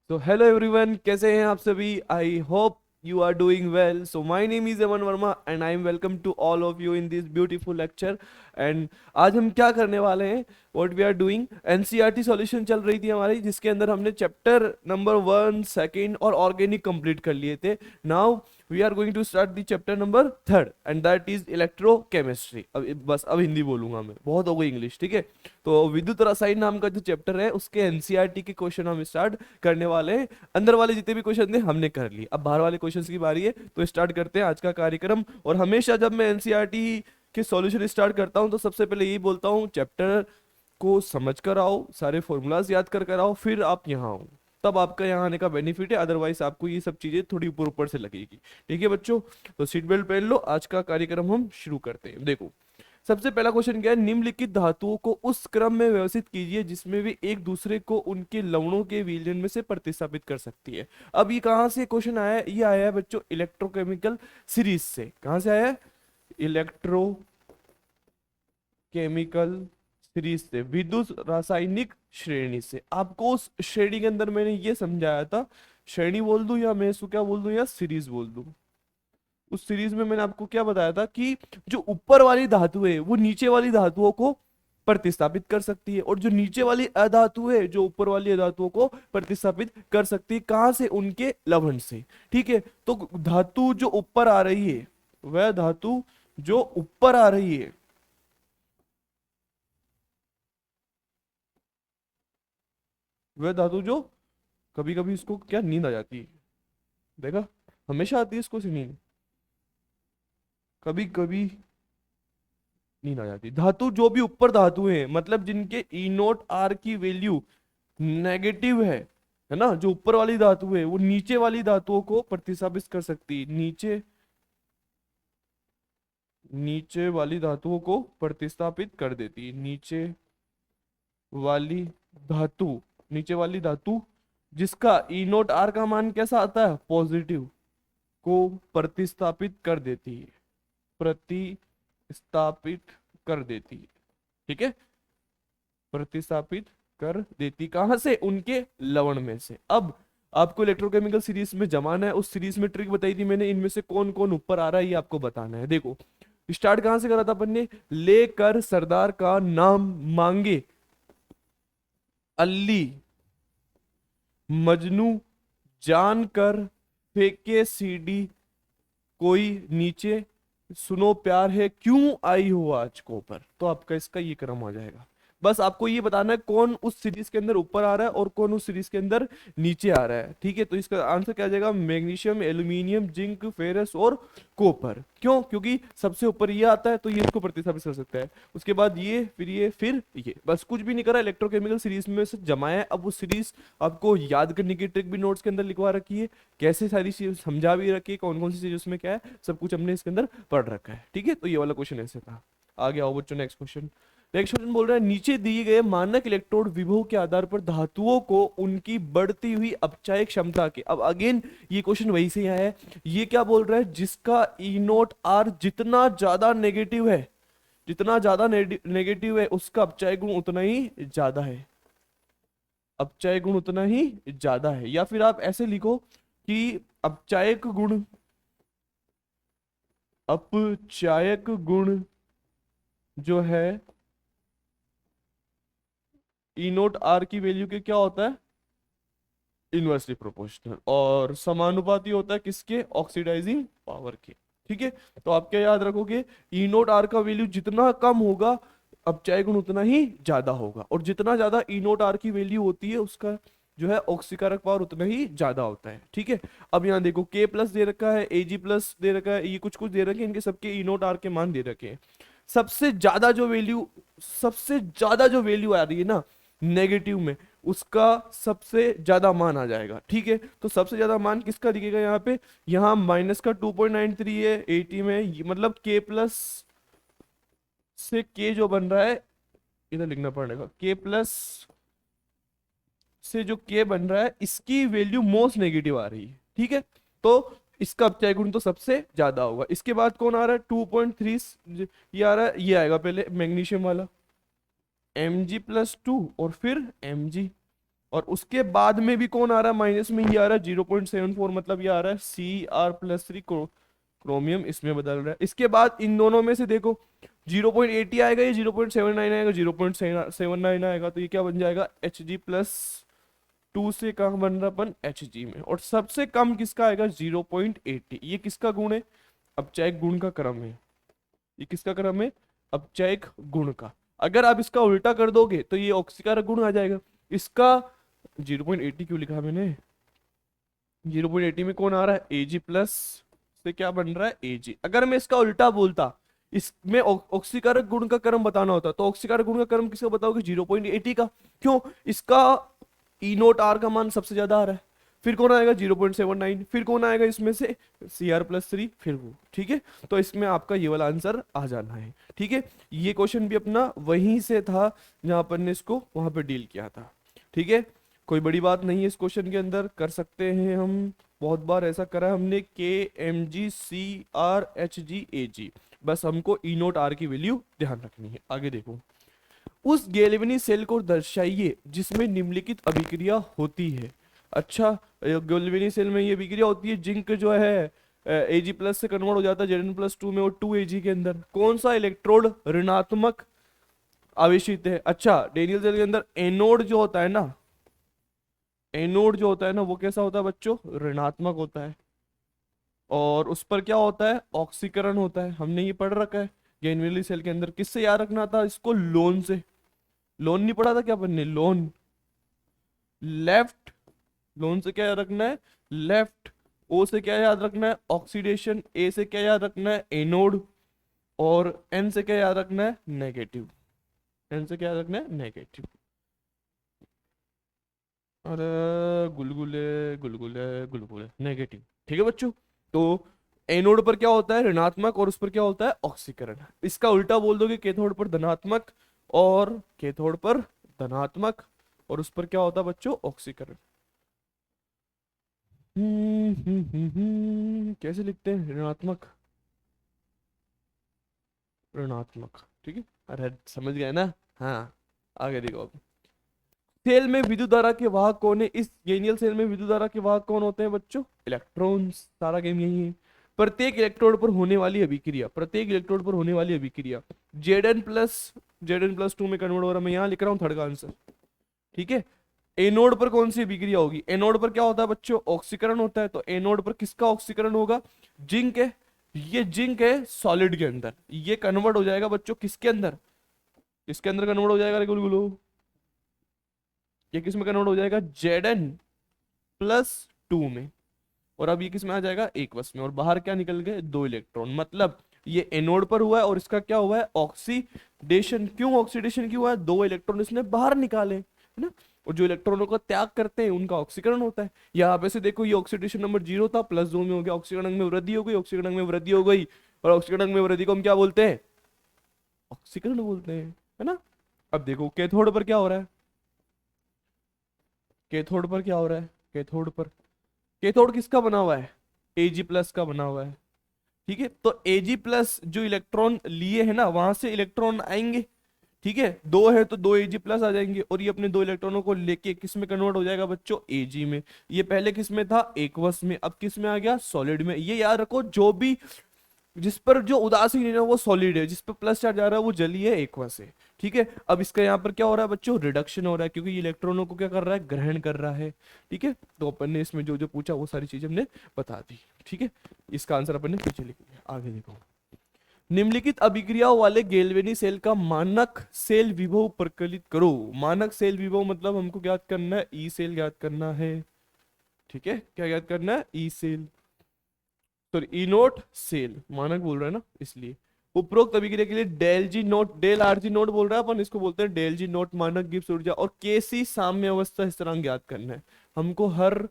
So hello everyone, कैसे हैं आप सभी? I hope you are doing well. So my name is Aman Verma and I am welcome to all of you in this beautiful lecture. And आज हम क्या करने वाले हैं? What we are doing? NCERT solution चल रही थी हमारी, जिसके अंदर हमने चैप्टर नंबर 1, सेकेंड और ऑर्गेनिक कंप्लीट कर लिए थे. Now we are going to start the chapter number 3 and that is electrochemistry. अब हिंदी बोलूंगा मैं, बहुत हो गई इंग्लिश, ठीक है. तो विद्युत रसायन नाम का जो चैप्टर है उसके एनसीईआरटी के क्वेश्चन हम स्टार्ट करने वाले हैं. अंदर वाले जितने भी क्वेश्चन थे हमने कर लिए, अब बाहर वाले क्वेश्चंस की बारी है. तो स्टार्ट करते हैं आज का कार्यक्रम. और हमेशा जब मैं एनसीईआरटी के सॉल्यूशन स्टार्ट करता हूं तो सबसे पहले यही बोलता हूं, चैप्टर को समझ कर आओ, सारे फॉर्मूलाज याद कर आओ, फिर आप यहाँ आओ. तब आपका यहाँ आने का बेनिफिट है, अदरवाइज आपको ये सब चीजें थोड़ी ऊपर ऊपर से लगेगी. ठीक है बच्चों, तो सीट बेल्ट पहन लो. आज का कार्यक्रम हम शुरू करते हैं. देखो, सबसे पहला क्वेश्चन क्या है? निम्नलिखित धातुओं को उस क्रम में व्यवस्थित कीजिए जिसमें वे एक दूसरे को उनके लवणों के विलयन में से प्रतिस्थापित कर सकती है. अब ये कहाँ से क्वेश्चन आया है? ये आया है बच्चों इलेक्ट्रोकेमिकल सीरीज से. कहाँ से आया है? इलेक्ट्रोकेमिकल सीरीज से, विद्युत रासायनिक श्रेणी से. आपको उस श्रेणी के अंदर मैंने ये समझाया था. श्रेणी बोल दूं या मैं इसको क्या बोल दूं या सीरीज बोल दूं? उस सीरीज में मैंने आपको क्या बताया था कि जो ऊपर वाली धातु है वो नीचे वाली धातुओं को प्रतिस्थापित कर सकती है, और जो नीचे वाली अधातु है जो ऊपर वाली अधातुओं को प्रतिस्थापित कर सकती है. कहां से? उनके लवण से. ठीक है, तो धातु जो ऊपर आ रही है, वह धातु जो ऊपर आ रही है, वह धातु जो, कभी कभी इसको क्या नींद आ जाती है, देखा, हमेशा आती है इसको से नींद, कभी कभी नींद आ जाती है. धातु जो भी ऊपर धातु है, मतलब जिनके ई नोट आर की वैल्यू नेगेटिव है ना, जो ऊपर वाली धातु है वो नीचे वाली धातुओं को प्रतिस्थापित कर सकती है. नीचे नीचे वाली धातुओं को प्रतिस्थापित कर देती है. वाली धातु नीचे वाली धातु जिसका ई नोट आर का मान कैसा आता है? पॉजिटिव, को प्रतिस्थापित कर देती है. प्रतिस्थापित कर देती है. ठीक है, प्रतिस्थापित कर देती. कहां से? उनके लवण में से. अब आपको इलेक्ट्रोकेमिकल सीरीज में जमाना है. उस सीरीज में ट्रिक बताई थी मैंने, इनमें से कौन कौन ऊपर आ रहा है ये आपको बताना है. देखो, स्टार्ट कहां से करा था अपन ने? लेकर सरदार का नाम मांगे अल्ली, मजनू जानकर फेंके सीडी, कोई नीचे, सुनो प्यार है क्यों आई हो आज को पर. तो आपका इसका ये क्रम आ जाएगा. बस आपको ये बताना है कौन उस सीरीज के अंदर ऊपर आ रहा है और कौन उस सीरीज के अंदर नीचे आ रहा है. ठीक है, तो इसका आंसर क्या आ जाएगा? मैग्नीशियम, एल्यूमिनियम, जिंक, फेरस और कॉपर. क्यों? क्योंकि सबसे ऊपर ये आता है तो ये इसको प्रतिस्थापित कर सकता है. उसके बाद ये, फिर ये, फिर ये. बस कुछ भी नहीं करा, इलेक्ट्रोकेमिकल सीरीज में से जमाया है. अब वो सीरीज आपको याद करने की ट्रिक भी नोट्स के अंदर लिखवा रखी है, कैसे सारी चीज समझा भी रखी है, कौन कौन सी चीज उसमें क्या है, सब कुछ हमने इसके अंदर पढ़ रखा है. ठीक है, तो ये वाला क्वेश्चन ऐसे था. आगे आओ बच्चों, नेक्स्ट क्वेश्चन. नेक्स्ट क्वेश्चन बोल रहा है, नीचे दिए गए मानक इलेक्ट्रोड विभव के आधार पर धातुओं को उनकी बढ़ती हुई अपचय क्षमता के. अब अगेन ये क्वेश्चन वही से आया है. ये क्या बोल रहा है? जिसका ई नोट आर जितना ज्यादा नेगेटिव है, जितना ज्यादा नेगेटिव है उसका अपचय गुण उतना ही ज्यादा है. अपचय गुण उतना ही ज्यादा है. या फिर आप ऐसे लिखो कि अपचायक गुण, अपचायक गुण जो है ई नोट आर की वैल्यू के क्या होता है? इनवर्सली प्रोपोर्शनल, और समानुपाती होता है किसके? ऑक्सीडाइजिंग पावर के. ठीक है, तो आप क्या याद रखोगे? ई नोट आर का वैल्यू जितना कम होगा अपचय गुण उतना ही ज्यादा होगा, और जितना ज्यादा ई नोट आर की वैल्यू होती है उसका जो है ऑक्सीकारक पावर उतना ही ज्यादा होता है. ठीक है, अब यहाँ देखो के प्लस दे रखा है, एजी प्लस दे रखा है, ये कुछ कुछ दे रखे हैं, इनके सबके ई नोट आर के मान दे रखे हैं. सबसे ज्यादा जो वैल्यू, सबसे ज्यादा जो वैल्यू आ रही है ना नेगेटिव में, उसका सबसे ज्यादा मान आ जाएगा. ठीक है, तो सबसे ज्यादा मान किसका दिखेगा यहाँ पे? यहाँ माइनस का 2.93 है 80 में, मतलब के प्लस से के जो बन रहा है, इधर लिखना पड़ेगा, के प्लस से जो के बन रहा है इसकी वैल्यू मोस्ट नेगेटिव आ रही है. ठीक है, तो इसका अपचय गुण तो सबसे ज्यादा होगा. इसके बाद कौन आ रहा है? 2.3, ये आ रहा है, ये आएगा पहले मैग्नीशियम वाला, Mg+2 और फिर Mg, और उसके बाद में भी कौन आ रहा है माइनस में, ये आ रहा है 0.74, मतलब ये आ रहा है Cr+3 क्रोमियम इसमें बदल रहा है। इसके बाद इन दोनों में से देखो 0.80 आएगा, ये 0.79 आएगा, 0.79 आएगा, तो ये क्या बन जाएगा Hg+2 से कहाँ बन रहा अपन Hg में। और सबसे कम किसका आएगा 0.80, ये किसका गुण है, अपचयक गुण का क्रम है, ये किसका क्रम है, अपचयक गुण का। अगर आप इसका उल्टा कर दोगे तो ये ऑक्सीकारक गुण आ जाएगा। इसका 0.80 क्यों लिखा मैंने, 0.80 में कौन आ रहा है Ag+ से क्या बन रहा है Ag। अगर मैं इसका उल्टा बोलता, इसमें ऑक्सीकारक गुण का क्रम बताना होता, तो ऑक्सीकारक गुण का क्रम किसका बताओगे 0.80 का। क्यों, इसका E0R का मान सबसे ज्यादा आ रहा है। फिर कौन आएगा 0.79, फिर कौन आएगा इसमें से Cr+3, फिर वो। ठीक है, तो इसमें आपका ये वाला आंसर आ जाना है। ठीक है, ये क्वेश्चन भी अपना वहीं से था जहां अपन ने इसको वहां पे डील किया था। ठीक है, कोई बड़ी बात नहीं है, इस क्वेश्चन के अंदर कर सकते हैं हम, बहुत बार ऐसा करा है हमने, KMgCrHgAg, बस हमको E0R की वैल्यू ध्यान रखनी है। आगे देखो, उस गैल्वेनी सेल को दर्शाइए जिसमें निम्नलिखित अभिक्रिया होती है। अच्छा, गैल्वेनी सेल में ये अभिक्रिया होती है, जिंक जो है Ag+ से कन्वर्ट हो जाता है Zn+2 में, और 2Ag के अंदर कौन सा इलेक्ट्रोड ऋणात्मक आवेशित है। अच्छा, डेनियल सेल के अंदर एनोड जो होता है ना, एनोड जो होता है ना, वो कैसा होता है बच्चों, ऋणात्मक होता है। और उस पर क्या होता है, ऑक्सीकरण होता है, हमने ये पढ़ रखा है। गैल्वेनी सेल के अंदर किससे याद रखना था इसको, लोन से। लोन नहीं पढ़ा था क्या अपन ने, लोन, लेफ्ट, लोन से क्या याद रखना है, लेफ्ट। ओ से क्या याद रखना है, ऑक्सीडेशन। ए से क्या याद रखना है, एनोड। और एन से क्या याद रखना है, नेगेटिव। एन से क्या याद रखना है, नेगेटिव। अरे गुलगुले गुलगुले गुलगुले, नेगेटिव। ठीक है बच्चों, तो एनोड पर क्या होता है, ऋणात्मक, और उस पर क्या होता है, ऑक्सीकरण। इसका उल्टा बोल दोगे, कैथोड पर धनात्मक, और कैथोड पर धनात्मक, और उस पर क्या होता है बच्चों, ऑक्सीकरण। कैसे लिखते हैं, ऋणात्मक, ऋणात्मक। ठीक है, अरे समझ गए ना। हाँ, आगे देखो अब, सेल में विद्युत धारा के वाहक कौन है, इस गेनियल सेल में विद्युत धारा के वाहक कौन होते हैं बच्चों, इलेक्ट्रॉन्स। सारा गेम यही है। प्रत्येक इलेक्ट्रोड पर होने वाली अभिक्रिया, प्रत्येक इलेक्ट्रोड पर होने वाली अभिक्रिया Zn+2 में कन्वर्ट हो रहा है, मैं यहाँ लिख रहा हूँ थर्ड का आंसर। ठीक है, एनोड पर कौन सी अभिक्रिया होगी, एनोड पर क्या होता है बच्चों, ऑक्सीकरण होता है। तो एनोड पर किसका ऑक्सीकरण होगा, जिंक है। ये जिंक है सॉलिड के अंदर, ये कन्वर्ट हो जाएगा बच्चों किसके अंदर, किसके अंदर कन्वर्ट हो जाएगा, गुलगुलो, ये किस में कन्वर्ट हो जाएगा, Zn+2 में। और अब ये किस में आ जाएगा, एक्वस में। और बाहर क्या निकल गए, 2 इलेक्ट्रॉन। मतलब ये एनोड पर हुआ है और इसका क्या हुआ है, ऑक्सीडेशन। क्यों ऑक्सीडेशन क्यों हुआ है, 2 इलेक्ट्रॉन इसने बाहर निकाले, है ना। और जो इलेक्ट्रॉनों का त्याग करते हैं उनका ऑक्सीकरण होता है। यहाँ पे से देखो, ये ऑक्सीडेशन नंबर 0 था, +2 में हो गया, ऑक्सीकरण में वृद्धि हो गई, ऑक्सीकरण में वृद्धि हो गई। और ऑक्सीकरण में वृद्धि को हम क्या बोलते हैं, ऑक्सीकरण बोलते हैं, है ना। अब देखो कैथोड पर क्या हो रहा है, कैथोड पर क्या हो रहा है, कैथोड पर, कैथोड किसका बना हुआ है, Ag+ का बना हुआ है। ठीक है, तो Ag+ जो इलेक्ट्रॉन लिए है ना, वहां से इलेक्ट्रॉन आएंगे। ठीक है, 2 है तो 2 Ag+ आ जाएंगे, और ये अपने 2 इलेक्ट्रॉनों को लेके किस में कन्वर्ट हो जाएगा बच्चों, Ag में। ये पहले किस में था, एक्वस में, अब किस में आ गया, सॉलिड में। ये याद रखो, जो भी जिस पर जो उदासीन है ना वो सॉलिड है, जिस पर प्लस चार्ज आ रहा है वो जलीय है, एक्वस है। ठीक है, अब इसका यहाँ पर क्या हो रहा है बच्चों, रिडक्शन हो रहा है, क्योंकि ये इलेक्ट्रॉनों को क्या कर रहा है, ग्रहण कर रहा है। ठीक है, तो अपन ने इसमें जो जो पूछा वो सारी चीजें हमने बता दी। ठीक है, इसका आंसर अपन ने पीछे लिख लिया। आगे देखो, निम्नलिखित अभिक्रियाओं वाले गैल्वेनी सेल का मानक सेल विभव प्रकलित करो। मानक सेल विभव मतलब हमको ज्ञात करना है, ई सेल ज्ञात करना है। ठीक है, क्या ज्ञात करना है, E cell, sorry E0 cell, मानक बोल रहा है ना इसलिए। उपरोक्त अभिक्रिया के लिए del G naught, del R G naught बोल रहा है अपन, इसको बोलते हैं डेल जी नोट, मानक गिब्स ऊर्जा। और केसी साम्य अवस्था स्थिरांक ज्ञात करना है हमको। हर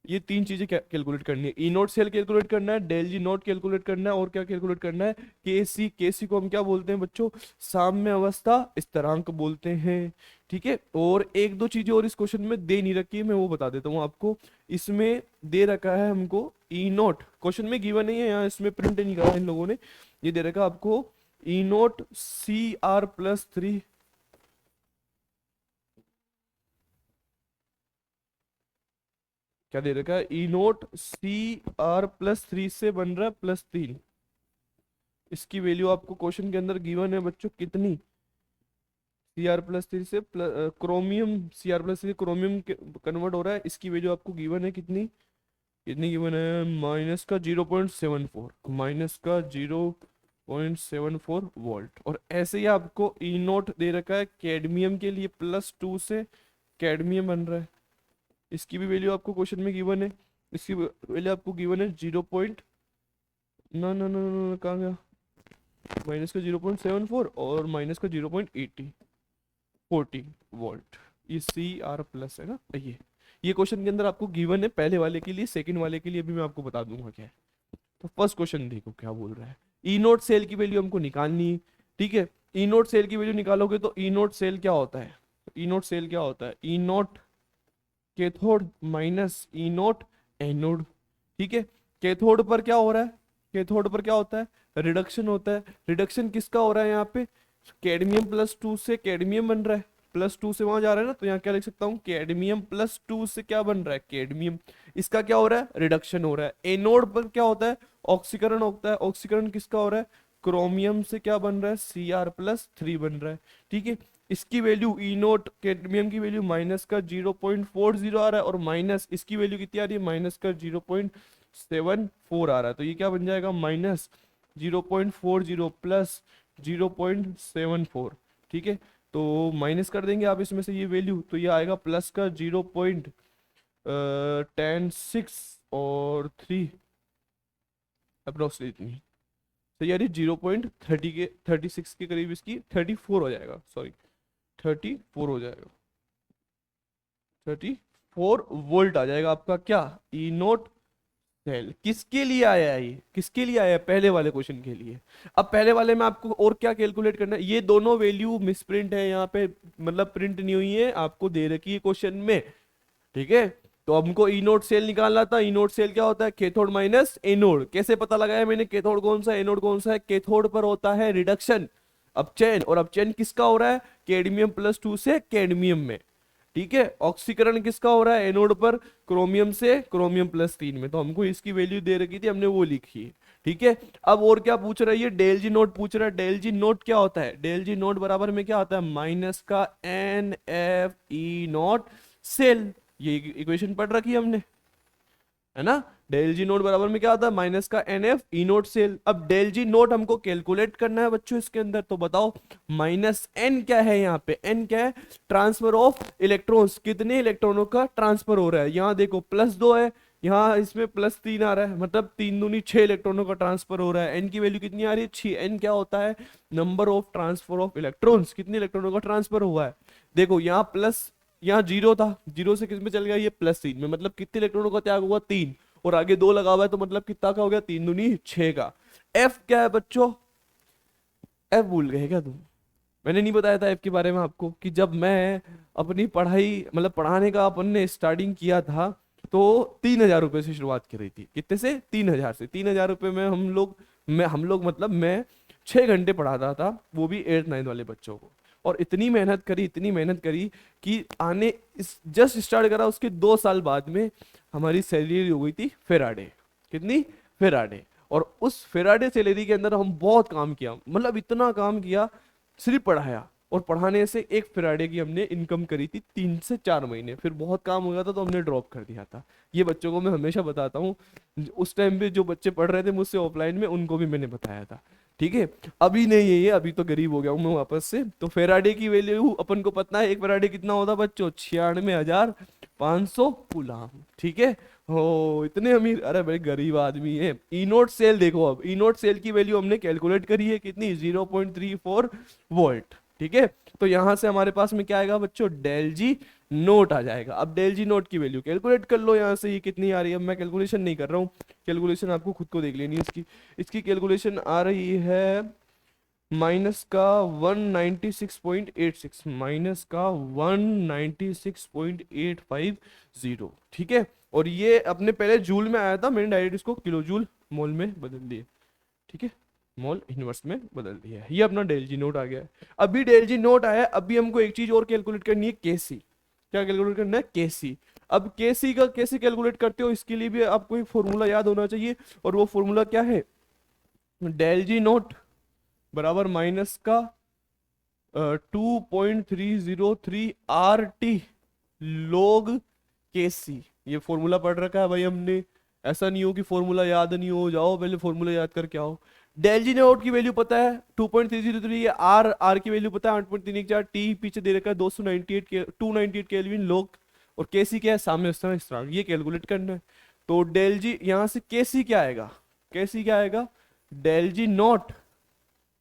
ये 3 चीजें कैलकुलेट करनी है, E0 सेल कैलकुलेट करना है, डेल जी नोट कैलकुलेट करना है, और क्या कैलकुलेट करना है, केसी। केसी को हम क्या बोलते हैं बच्चों, साम्य अवस्था स्थिरांक बोलते हैं। ठीक है, और 1-2 चीजें और इस क्वेश्चन में दे नहीं रखी है, मैं वो बता देता हूँ आपको। इसमें दे रखा है हमको E0, क्वेश्चन में गिवन नहीं है यहाँ, इसमें प्रिंट नहीं करा इन लोगों ने। ये दे रखा है आपको E0 Cr+3 क्या दे रखा है, ई नोट सी आर प्लस 3 से बन रहा है +3। इसकी वैल्यू आपको क्वेश्चन के अंदर गिवन है बच्चों कितनी, Cr+3 से क्रोमियम, Cr+3 क्रोमियम कन्वर्ट हो रहा है, इसकी वैल्यू आपको गिवन है कितनी, कितनी गिवन है, -0.74, -0.74 वोल्ट। और ऐसे ही आपको ई नोट दे रखा है कैडमियम के लिए +2 से कैडमियम बन रहा है, इसकी भी वैल्यू आपको क्वेश्चन में गिवन है, इसकी वैल्यू आपको गिवन है 0 पॉइंट, ना ना ना ना कहाँ गया, -0.74 और -0.80 40 वोल्ट। ये Cr+ है ना, ये क्वेश्चन के अंदर आपको गिवन है पहले वाले के लिए, सेकंड वाले के लिए भी मैं आपको बता दूंगा क्या है। तो फर्स्ट क्वेश्चन देखो क्या बोल रहा है, ई नोट सेल की वैल्यू हमको निकालनी है, ठीक है। ई नोट सेल की वैल्यू निकालोगे तो ई नोट सेल क्या होता है, ई नोट सेल क्या होता है, ई नोट कैथोड माइनस ई नोट एनोड, ठीक है। कैथोड पर क्या हो रहा है, कैथोड पर क्या होता है, रिडक्शन होता है। रिडक्शन किसका हो रहा है यहाँ पे, कैडमियम +2 से कैडमियम बन रहा है, +2 से वहां जा रहा है ना, तो यहाँ क्या लिख सकता हूँ, कैडमियम +2 से क्या बन रहा है, कैडमियम। इसका क्या हो रहा है, रिडक्शन हो रहा है। एनोड पर क्या होता है, ऑक्सीकरण होता है। ऑक्सीकरण किसका हो रहा है, क्रोमियम से क्या बन रहा है, Cr+3 बन रहा है, ठीक है। इसकी वैल्यू ई नोट कैडमियम की वैल्यू -0.40 आ रहा है, और माइनस इसकी वैल्यू कितनी आ रही है, -0.74 आ रहा है। तो ये क्या बन जाएगा, -0.40 +0.74, ठीक है। तो माइनस कर देंगे आप इसमें से ये वैल्यू, तो ये आएगा प्लस का 0.10 6 और 3 अप्रोक्सीमेटली, तो यार 0.30 के 36 के करीब इसकी 34 हो जाएगा, सॉरी 34 हो जाएगा, 34 वोल्ट आ जाएगा आपका क्या, ई नोट सेल। किसके लिए आया है ये, किसके लिए आया है, पहले वाले क्वेश्चन के लिए। अब पहले वाले में आपको और क्या कैलकुलेट करना है, ये दोनों वैल्यू मिसप्रिंट है यहाँ पे, मतलब प्रिंट नहीं हुई है, आपको दे रखी है क्वेश्चन में, ठीक है। तो हमको ई नोट सेल निकालना था। ई नोट सेल क्या होता है, कैथोड माइनस एनोड। कैसे पता लगाया मैंने, कैथोड कौन सा एनोड कौन सा है, कैथोड पर होता है रिडक्शन, अपचयन, और अपचयन किसका हो रहा है, कैडमियम +2 से कैडमियम में, ठीक है। ऑक्सीकरण किसका हो रहा है, एनोड पर क्रोमियम से क्रोमियम +3 में। तो हमको इसकी वैल्यू दे रखी थी, हमने वो लिखी है, ठीक है। अब और क्या पूछ रहा है, ये डेल जी नोट पूछ रहा है। डेल जी नोट क्या होता है, डेल जी नोट बराबर में क्या आता है, माइनस का NF E0 सेल। ये इक्वेशन पढ़ रखी है हमने, है ना। डेल जी नोट बराबर में क्या आता है, माइनस का NF E0 सेल। अब डेल जी नोट हमको कैलकुलेट करना है बच्चों इसके अंदर, तो बताओ -n क्या है, यहाँ पे n क्या है, ट्रांसफर ऑफ इलेक्ट्रॉन्स, कितने इलेक्ट्रॉनों का ट्रांसफर हो रहा है। यहाँ देखो +2 है, यहाँ इसमें +3 आ रहा है, मतलब 3 दूनी 6 इलेक्ट्रॉनों का ट्रांसफर हो रहा है। n की वैल्यू कितनी आ रही है, 6। n क्या होता है, number of transfer of electrons, कितने इलेक्ट्रॉनों का ट्रांसफर हुआ है। देखो यहाँ प्लस, यहाँ 0 था, 0 से किस में चल गया, ये +3 में, मतलब कितने इलेक्ट्रॉनों का त्याग हुआ, 3, और आगे 2 लगा हुआ है, तो मतलब कितना का हो गया, 3 दूनी 6 का। एफ क्या है बच्चों, एफ भूल गए क्या तुम, मैंने नहीं बताया था एफ के बारे में आपको, कि जब मैं अपनी पढ़ाई मतलब पढ़ाने का अपन ने स्टार्टिंग किया था, तो 3,000 रुपए से शुरुआत की रही थी। कितने से, 3,000 से। 3,000 रुपए में हम लोग मतलब मैं 6 घंटे पढ़ाता था, वो भी 8th 9th वाले बच्चों को। और इतनी मेहनत करी, इतनी मेहनत करी कि आने इस जस्ट स्टार्ट करा, उसके 2 साल बाद में हमारी सैलरी हो गई थी फेराडे। कितनी, फेराडे। और उस फेराडे सैलरी के अंदर हम बहुत काम किया, मतलब इतना काम किया, सिर्फ पढ़ाया, और पढ़ाने से एक फ्राइडे की हमने इनकम करी थी 3 से 4 महीने। फिर बहुत काम हो गया था, तो हमने ड्रॉप कर दिया था। ये बच्चों को मैं हमेशा बताता हूँ, उस टाइम पे जो बच्चे पढ़ रहे थे मुझसे ऑफलाइन में, उनको भी मैंने बताया था, ठीक है। अभी नहीं है ये, अभी तो गरीब हो गया हूँ मैं वापस से। तो फेराडे की वैल्यू अपन को पता है, एक फेराडे कितना होता बच्चों, 96,500 कूलाम, ठीक है। हो इतने अमीर, अरे भाई गरीब आदमी है। ई नोट सेल देखो, अब ई नोट सेल की वैल्यू हमने कैलकुलेट करी है कितनी, 0.34 वोल्ट, ठीक है। तो यहां से हमारे पास में क्या आएगा बच्चों, डेल जी नोट आ जाएगा। अब डेल जी नोट की वैल्यू कैलकुलेट कर लो यहाँ से, ये कितनी आ रही है। अब मैं कैलकुलेशन नहीं कर रहा हूँ, कैलकुलेशन आपको खुद को देख लेनी है इसकी। इसकी कैलकुलेशन आ रही है माइनस का 196.86, माइनस का 196.850, ठीक है। और ये अपने पहले जूल में आया था, मैंने डायरेक्ट इसको किलो जूल मोल में बदल दिए, ठीक है, मोल इनवर्स में बदल दिया है। ये अपना डेल जी नोट आ गया है। अभी डेल जी नोट आया है, अभी हमको एक चीज और कैलकुलेट करनी है, केसी। क्या कैलकुलेट करना है, केसी। अब केसी का कैसे कैलकुलेट करते हो, इसके लिए भी आपको एक फॉर्मूला याद होना चाहिए, और वो फॉर्मूला क्या है, डेल जी नोट बराबर माइनस का 2.303 आर टी लोग के सी। ये फॉर्मूला पढ़ रखा है भाई हमने, ऐसा नहीं हो कि फॉर्मूला याद नहीं हो, जाओ पहले फॉर्मूला याद करके आओ। डेल जी नोट की वैल्यू पता है 2.303, ये आर आर की वैल्यू पता है 8.314, टी पीछे दे रखा है 298 के 298 केल्विन लोग, और के सी क्या है, सामने स्थिरांक, ये कैलकुलेट करना है। तो डेल जी यहाँ से के सी क्या आएगा, के सी क्या आएगा, del G naught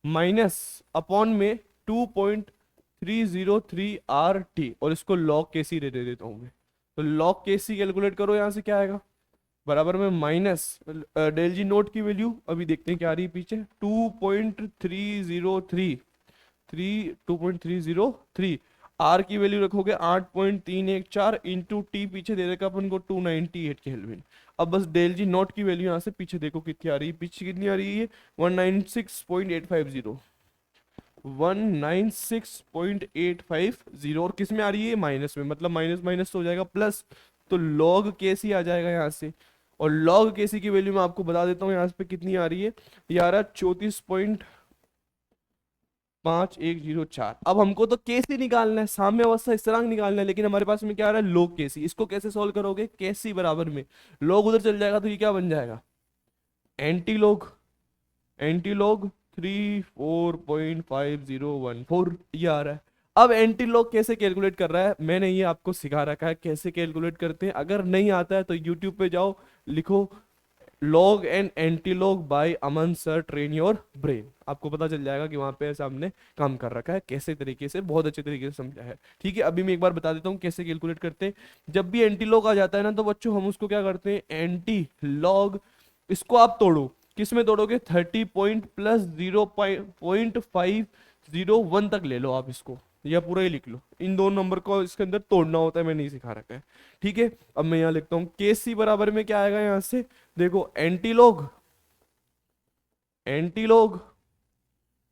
minus upon में 2.303 आर टी, और इसको लॉग के सी दे देता हूं मैं। तो लॉग के सी कैलकुलेट करो, यहां से क्या आएगा, बराबर में माइनस डेल जी नोट की वैल्यू अभी देखते हैं क्या आ रही है पीछे, 2.303 आर की वैल्यू रखोगे 8.314 इंटू टी पीछे दे देगा अपन को 298 केल्विन। अब बस डेल जी नॉट की वैल्यू यहाँ से पीछे देखो कितनी आ रही है, पीछे कितनी आ रही है, 196.850, 196.850, और किस में आ रही है, माइनस में, मतलब माइनस माइनस तो हो जाएगा प्लस, तो लॉग के सी आ जाएगा यहाँ से। और लॉग के सी की वैल्यू मैं आपको बता देता हूँ यहाँ पे कितनी आ रही है, ये आ रहा है 34.5104। अब हमको तो केसी निकालना है, साम्य अवस्था स्थिरांक निकालना है, लेकिन हमारे पास में क्या आ रहा है, लोग केसी। इसको कैसे सॉल्व करोगे, केसी बराबर में लोग उधर चल जाएगा तो ये क्या बन जाएगा, एंटी लोग, एंटी लॉग 34.5014 ये आ रहा है। अब एंटी लॉग कैसे कैलकुलेट कर रहा है, मैंने ये आपको सिखा रखा है कैसे कैलकुलेट करते हैं। अगर नहीं आता है तो यूट्यूब पे जाओ, लिखो log and antilog by Aman sir train your brain, आपको पता चल जाएगा कि वहां पे सामने काम कर रखा है कैसे तरीके से, बहुत अच्छे तरीके से समझा है। ठीक है, अभी मैं एक बार बता देता हूँ कैसे कैलकुलेट करते हैं। जब भी एंटी लॉग आ जाता है ना, तो बच्चों हम उसको क्या करते हैं, एंटी लॉग, इसको आप तोड़ो, किस में तोड़ोगे, 30 पॉइंट प्लस 0.501 तक ले लो आप इसको, या पूरा ही लिख लो, इन दोनों नंबर को इसके अंदर तोड़ना होता है, मैंने नहीं सिखा रखा है। ठीक है, अब मैं यहाँ लिखता हूँ के सी बराबर में क्या आएगा, यहाँ से देखो एंटीलॉग, एंटीलॉग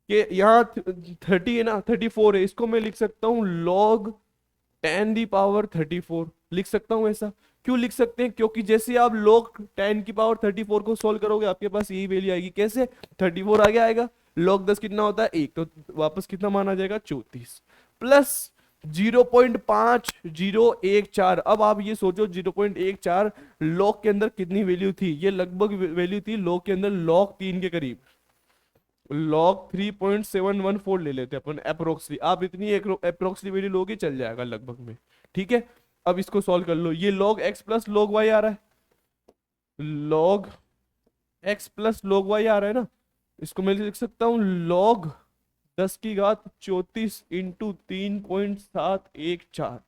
के यहाँ 30 है ना, 34 है, इसको मैं लिख सकता हूँ लॉग 10 की पावर 34 लिख सकता हूँ ऐसा। क्यों लिख सकते हैं, क्योंकि जैसे आप log 10 की पावर 34 को सोल्व करोगे आपके पास यही वैल्यू आएगी, कैसे, 34 आगे आएगा, log 10 कितना होता है, एक, तो वापस कितना माना जाएगा, 34 प्लस 0.5014। अब आप ये सोचो 0.14 log के अंदर कितनी वैल्यू थी, ये लगभग वैल्यू थी log के अंदर log 3 के करीब, लॉग 3.714 ले लेते हैं अपन अप्रोक्सली, आप इतनी अप्रोक्सली वैल्यू लोगे चल जाएगा लगभग में। ठीक है, अब इसको सॉल्व कर लो, ये log X plus log Y आ रहा है, log X plus log Y आ रहा है ना, इसको मैं लिख सकता हूँ लॉग 10 की घात 34 इंटू 3.714,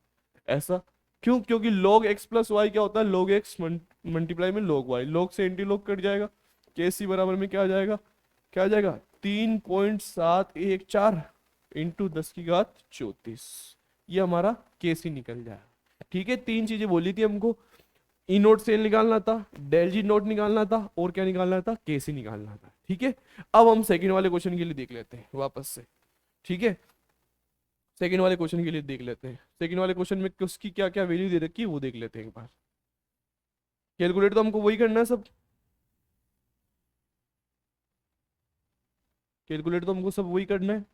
ऐसा क्यों, क्योंकि log x प्लस वाई क्या होता है, log x मल्टीप्लाई में log y, log से एंटी log कट जाएगा, के सी बराबर में क्या आ जाएगा, क्या आ जाएगा 3.714 इंटू 10 की घात 34, ये हमारा के सी निकल जाएगा। ठीक है, तीन चीजें बोली थी हमको, ई नोट सेल निकालना था, डेल जी नोट निकालना था, और क्या निकालना था, के सी निकालना था। ठीक है, अब हम सेकंड वाले क्वेश्चन के लिए देख लेते हैं वापस से। ठीक है, सेकंड वाले क्वेश्चन के लिए देख लेते हैं, सेकंड वाले क्वेश्चन में उसकी क्या क्या वैल्यू दे रखी है वो देख लेते हैं एक बार। कैलकुलेट तो हमको वही करना है सब, कैलकुलेट तो हमको सब वही करना है।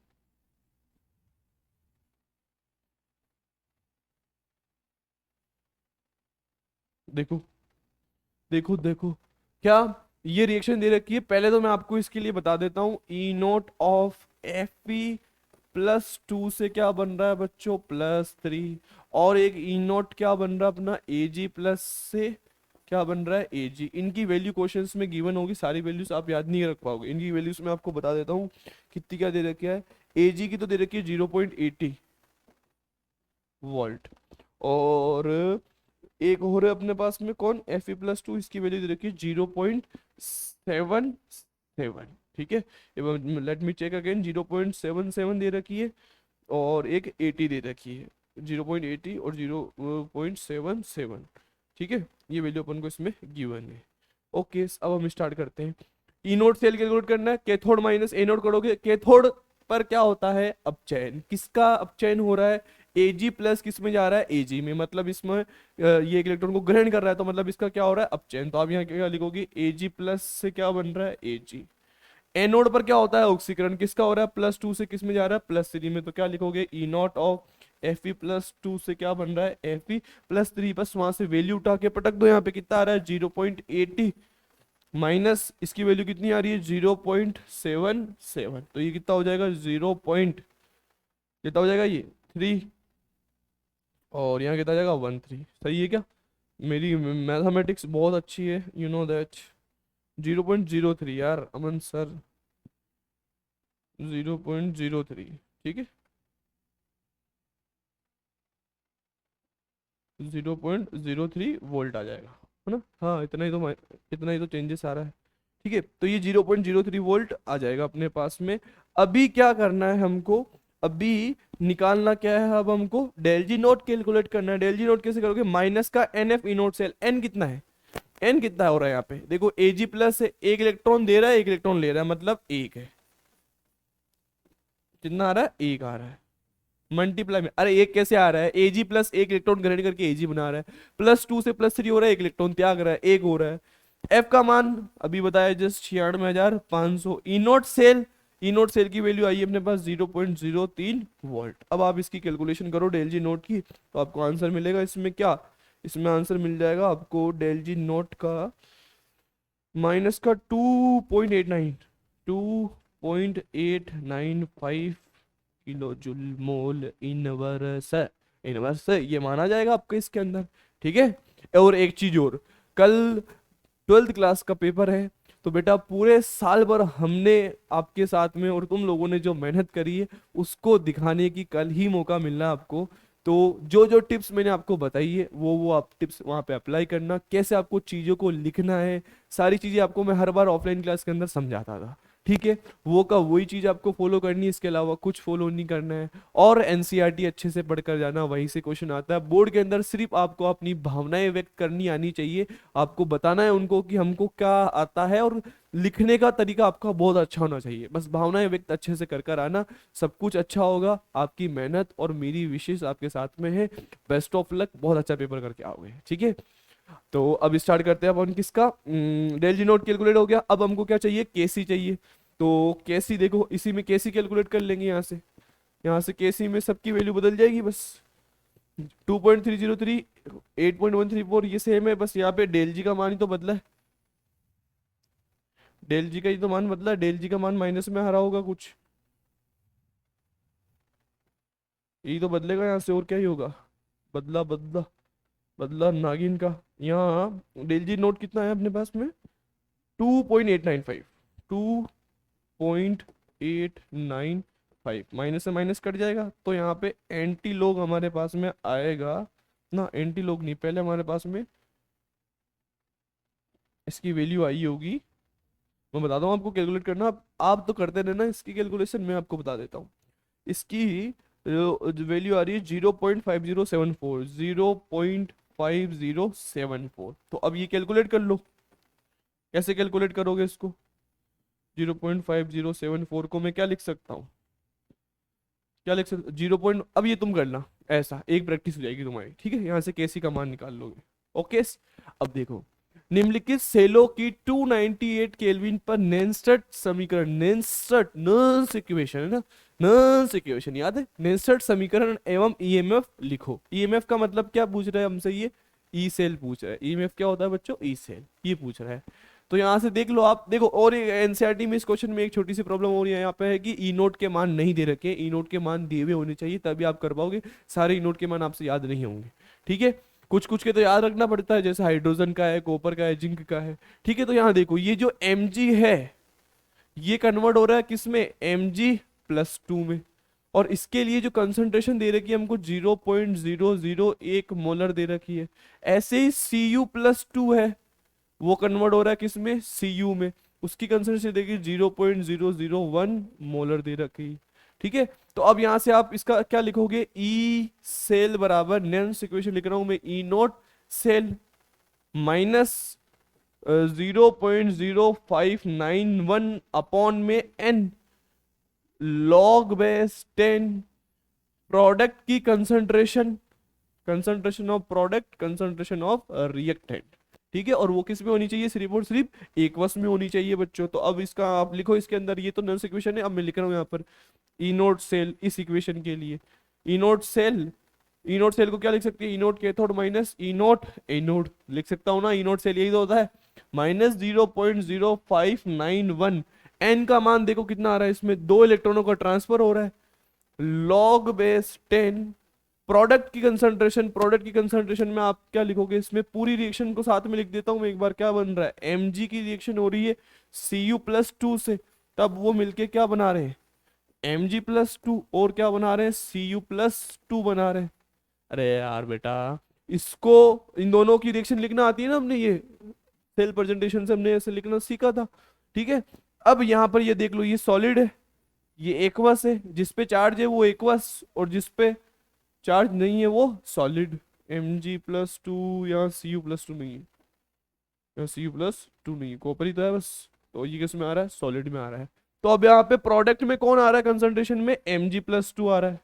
देखो देखो देखो, क्या ये रिएक्शन दे रखी है, पहले तो मैं आपको इसके लिए बता देता हूँ, ई नोट ऑफ एफ पी +2 से क्या बन रहा है बच्चों, +3, और एक ई नोट क्या बन रहा है अपना, ए जी प्लस से क्या बन रहा है, ए जी। इनकी वैल्यू क्वेश्चंस में गिवन होगी, सारी वैल्यूज आप याद नहीं रख पाओगे, इनकी वैल्यूज मैं आपको बता देता हूँ कितनी क्या दे रखी है। ए जी की तो दे रखी है 0.80 वोल्ट, और एक और है अपने पास में कौन, Fe+2, इसकी वैल्यू दे रखी है 0.77। ठीक है, लेट मी चेक अगेन, 0.77 दे रखी है, और एक 80 दे रखी है, 0.80 और 0.77। ठीक है, ये वैल्यू अपन को इसमें गिवन है। ओके, अब हम स्टार्ट करते हैं। ई नोट सेल कैलकुलेट करना है, कैथोड माइनस ए नोट करोगे, कैथोड पर क्या होता है, अपचयन, किसका अपचयन हो रहा है, Ag प्लस किस में जा रहा है, Ag में, मतलब इसमें ये एक इलेक्ट्रॉन को ग्रहण कर रहा है, तो मतलब इसका क्या हो रहा है, अपचयन। तो आप यहाँ क्या लिखोगे, Ag प्लस से क्या बन रहा है, Ag। एनोड पर क्या होता है, ऑक्सीकरण किसका हो रहा है, प्लस 2 से किस में जा रहा है, प्लस 3 में, तो क्या लिखोगे, ई नॉट ऑफ Fe+2 से क्या बन रहा है, Fe+3। बस वहां से वैल्यू उठा के पटक दो, यहाँ पे कितना आ रहा है, 0.80 माइनस इसकी वैल्यू कितनी आ रही है, 0.77। तो ये कितना हो जाएगा, कितना हो जाएगा, ये 3, और यहाँ कितना हो जाएगा, 1 3। सही है क्या, मेरी मैथमेटिक्स बहुत अच्छी है, यू नो दैट। 0.03 यार अमन सर, 0.03, ठीक है, 0.03 वोल्ट आ जाएगा, है ना। हाँ इतना ही तो चेंजेस आ रहा है, ठीक है। तो ये 0.03 वोल्ट आ जाएगा अपने पास में। अभी क्या करना है हमको, अभी निकालना क्या है, अब हमको डेल जी नोट कैलकुलेट करना है। डेल जी नोट कैसे करोगे, माइनस का n F E naught cell, n कितना है, एन कितना हो रहा है यहाँ पे, देखो ए जी प्लस है, एक इलेक्ट्रॉन दे रहा है, एक इलेक्ट्रॉन ले रहा है, मतलब एक है, कितना आ रहा है, एक आ रहा है। मल्टीप्लाई में, अरे एक कैसे आ रहा है, एजी प्लस एक इलेक्ट्रॉन ग्रहण करके एजी बना रहा है, +2 से +3 हो रहा है, एक इलेक्ट्रॉन त्याग रहा है, एक हो रहा है। एफ का मान अभी बताया जस्ट 96,500। ई नोट सेल की वैल्यू आई है अपने पास 0.03 वोल्ट। अब आप इसकी कैलकुलेशन करो डेल जी नोट की, तो आपको आंसर मिलेगा इसमें क्या, इसमें आंसर मिल जाएगा आपको डेल जी नोट का माइनस का 2.85 kilo joule mole inverse. Inverse ये माना जाएगा आपके इसके अंदर, ठीक है। और एक चीज और, कल 12th क्लास का पेपर है, तो बेटा पूरे साल भर हमने आपके साथ में और तुम लोगों ने जो मेहनत करी है उसको दिखाने की कल ही मौका मिलना है आपको। तो जो जो टिप्स मैंने आपको बताई है वो आप टिप्स वहाँ पे अप्लाई करना, कैसे आपको चीज़ों को लिखना है, सारी चीज़ें आपको मैं हर बार ऑफलाइन क्लास के अंदर समझाता था, ठीक है। वो का वही चीज़ आपको फॉलो करनी है, इसके अलावा कुछ फॉलो नहीं करना है। और एनसीईआरटी अच्छे से पढ़कर जाना, वहीं से क्वेश्चन आता है बोर्ड के अंदर। सिर्फ आपको अपनी भावनाएं व्यक्त करनी आनी चाहिए, आपको बताना है उनको कि हमको क्या आता है, और लिखने का तरीका आपका बहुत अच्छा होना चाहिए। बस भावनाएं व्यक्त अच्छे से कर कर आना, सब कुछ अच्छा होगा। आपकी मेहनत और मेरी विशेष आपके साथ में है। बेस्ट ऑफ लक, बहुत अच्छा पेपर करके आओगे, ठीक है। तो अब स्टार्ट करते हैं अपन किसका, डेल जी नोट कैलकुलेट हो गया। अब हमको क्या चाहिए, केसी चाहिए। तो केसी देखो, इसी में केसी कैलकुलेट कर लेंगे, यहाँ से केसी में सबकी वैल्यू बदल जाएगी बस। 2.303, 8.134 ये सेम है, बस यहाँ पे डेल जी का मान ही तो बदला है, डेल जी का ही तो मान बदला है, डेल जी का मान माइनस में आ रहा होगा कुछ, यही तो बदलेगा यहाँ से, और क्या ही होगा। बदला बदला बदला नागिन का। यहाँ डेल जी नोट कितना है अपने पास में, 2.895, 2.895, माइनस से माइनस कट जाएगा, तो यहाँ पे एंटी लॉग हमारे पास में आएगा ना, एंटी लॉग नहीं, पहले हमारे पास में इसकी वैल्यू आई होगी, मैं बताता हूँ आपको कैलकुलेट करना। आप तो करते रहना इसकी कैलकुलेशन, मैं आपको बता देता हूँ। इसकी वैल्यू आ रही है 0.5074, 0.5074। तो अब ये कैलकुलेट कर लो, कैसे कैलकुलेट करोगे इसको, 0.5074 को मैं क्या लिख सकता हूँ, क्या लिख सकता, 0 अब ये तुम करना, ऐसा एक प्रैक्टिस हो जाएगी तुम्हारी, ठीक है। यहाँ से केसी का मान निकाल लोगे, ओके। अब देखो, निम्नलिखित सेलों की 298 केल्विन पर नेंस्टट समीकरण, नेंस्टट नर्स इक्वेशन है ना, नर्स इक्वेशन याद है, नेंस्टट समीकरण एवं ईएमएफ लिखो। ईएमएफ का मतलब क्या पूछ रहा है हमसे, ये ई सेल पूछ रहा है। ईएमएफ क्या होता है बच्चों, ई सेल, ये पूछ रहा है। तो यहाँ से देख लो आप, देखो और एनसीईआरटी में इस क्वेश्चन में एक छोटी सी प्रॉब्लम हो रही है यहाँ पे, है कि ई नोट के मान नहीं दे रखे, ई नोट के मान दिए हुए होने चाहिए, तभी आप कर पाओगे। सारे ई नोट के मान आपसे याद नहीं होंगे, ठीक है। कुछ कुछ के तो याद रखना पड़ता है, जैसे हाइड्रोजन का है, कॉपर का है, जिंक का है, ठीक है। तो यहाँ देखो, ये जो Mg है ये कन्वर्ट हो रहा है किस में, Mg+2 में, और इसके लिए जो कंसंट्रेशन दे रखी है हमको 0.001 मोलर दे रखी है। ऐसे ही Cu+2 है, वो कन्वर्ट हो रहा है किस में, Cu में, उसकी कंसंट्रेशन देखिए 0.001 मोलर दे रखी, ठीक है। तो अब यहां से आप इसका क्या लिखोगे, ई सेल बराबर, नेंस इक्वेशन लिख रहा हूं मैं, ई नोट सेल माइनस 0.0591 अपॉन में एन लॉग बेस 10 प्रोडक्ट की concentration, concentration of product, concentration of reactant, ठीक है। और वो किस में होनी चाहिए, सिर्फ और सिर्फ एक्वस में होनी चाहिए बच्चों। तो अब इसका आप लिखो इसके अंदर, ये तो नॉइस इक्वेशन है, अब मैं लिख रहा हूँ यहाँ पर ई नोट सेल इस इक्वेशन के लिए। ई नोट सेल, ई नोट सेल को क्या लिख सकते हैं, ई नोट कैथोड माइनस ई नोट एनोड लिख सकता हूँ ना। ई नोट सेल यही तो होता है, माइनस 0.0591। एन का मान देखो कितना आ रहा है, इसमें 2 इलेक्ट्रॉनों का ट्रांसफर हो रहा है, लॉग बेस 10। प्रोडक्ट की कंसंट्रेशन, प्रोडक्ट की कंसंट्रेशन में आप क्या लिखोगे, इसमें पूरी रिएक्शन को साथ में लिख देता हूं मैं एक बार। क्या बन रहा है, Mg की रिएक्शन हो रही है Cu+2 से, तब वो मिलके क्या बना रहे हैं, Mg+2, और क्या बना रहे हैं, Cu+2 बना रहे हैं। अरे यार बेटा, इसको इन दोनों की रिएक्शन लिखना आती है ना, हमने ये सेल प्रेजेंटेशन से हमने ऐसे लिखना सीखा था, ठीक है। अब यहाँ पर ये देख लो, ये सॉलिड है, ये एक्वस है, जिसपे चार्ज है वो एक्वस, और जिसपे चार्ज नहीं है वो सॉलिड। Mg+2, यहाँ Cu+2 नहीं है, यहाँ Cu+2 नहीं है, कॉपर ही तो है बस। तो ये किस में आ रहा है, सॉलिड में आ रहा है। तो अब यहाँ पे प्रोडक्ट में कौन आ रहा है कंसंट्रेशन में, Mg+2 आ रहा है,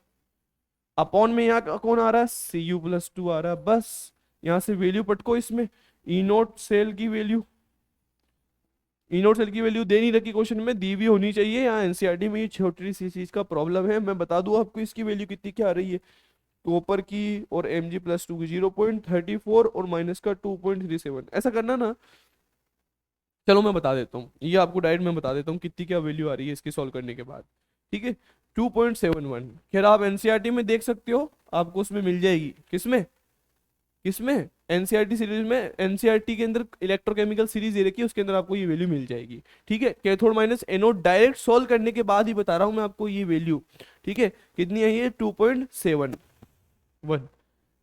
अपॉन में यहाँ कौन आ रहा है, Cu+2 आ रहा है। बस यहाँ से वैल्यू पटको इसमें, ई नोट सेल की वैल्यू, ई नोट सेल की वैल्यू दे नहीं रखी क्वेश्चन में, दी भी होनी चाहिए। यहाँ एनसीईआरटी में ये छोटी सी चीज का प्रॉब्लम है, मैं बता दूं आपको इसकी वैल्यू कितनी क्या आ रही है। कॉपर की और Mg+2 की 0.34 और माइनस का 2.37, ऐसा करना ना। चलो मैं बता देता हूँ, ये आपको डायरेक्ट मैं बता देता हूँ कितनी क्या वैल्यू आ रही है इसकी सॉल्व करने के बाद, ठीक है। 2.71, खैर आप एनसीईआरटी में देख सकते हो, आपको उसमें मिल जाएगी। किसमें, किसमें, एनसीईआरटी सीरीज में, एनसीईआरटी के अंदर इलेक्ट्रोकेमिकल सीरीज दे रखी है, उसके अंदर आपको ये वैल्यू मिल जाएगी, ठीक है। Cathode minus anode direct solve करने के बाद ही बता रहा हूँ मैं आपको ये वैल्यू, ठीक है। कितनी है ये, 2.71।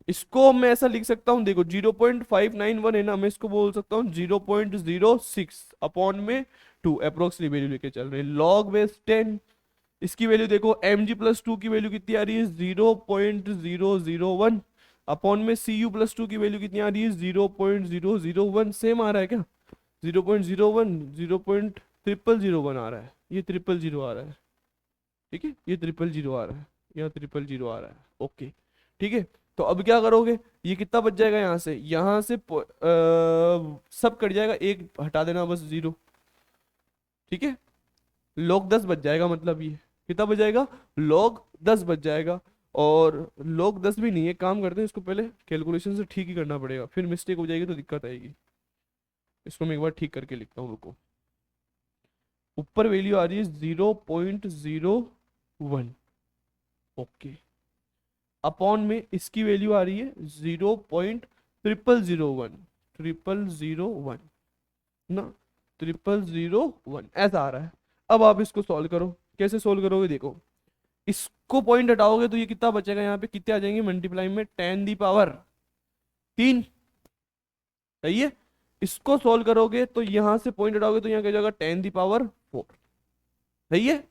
इसको मैं ऐसा लिख सकता हूं, देखो 0.591 है ना, मैं इसको बोल सकता हूँ 0.06 अपॉन में 2, अप्रोक्सीमेट वैल्यू लेके चल रहे हैं, लॉग बेस 10। इसकी वैल्यू देखो, Mg+2 की वैल्यू कितनी आ रही है, 0.001 अपॉन में Cu+2 की वैल्यू कितनी आ रही है, 0.001। सेम आ रहा है क्या, 0.01, 0.0001 आ रहा है, ये 000 आ रहा है, ठीक है, ये 000 आ रहा है, यहाँ 000 आ रहा है, ओके, ठीक है। तो अब क्या करोगे, ये कितना बच जाएगा, यहाँ से सब कट जाएगा, एक हटा देना बस, 0, ठीक है। log 10 बच जाएगा, मतलब ये कितना बच जाएगा, log 10 बच जाएगा। और log 10 भी नहीं है, काम करते हैं इसको पहले कैलकुलेशन से ठीक ही करना पड़ेगा, फिर मिस्टेक हो जाएगी तो दिक्कत आएगी। इसको मैं एक बार ठीक करके लिखता हूँ, रुको। ऊपर वैल्यू आ रही है 0.01, ओके, अपॉन में इसकी वैल्यू आ रही है 0.0001, 0001 ना, 0001 ऐसा आ रहा है। अब आप इसको सॉल्व करो, कैसे सॉल्व करोगे, देखो इसको पॉइंट हटाओगे तो ये कितना बचेगा, यहाँ पे कितने आ जाएंगे मल्टीप्लाई में, 10⁻3, सही है। इसको सॉल्व करोगे तो यहां से पॉइंट हटाओगे तो यहाँ क्या जाएगा, 10⁻4, सही है।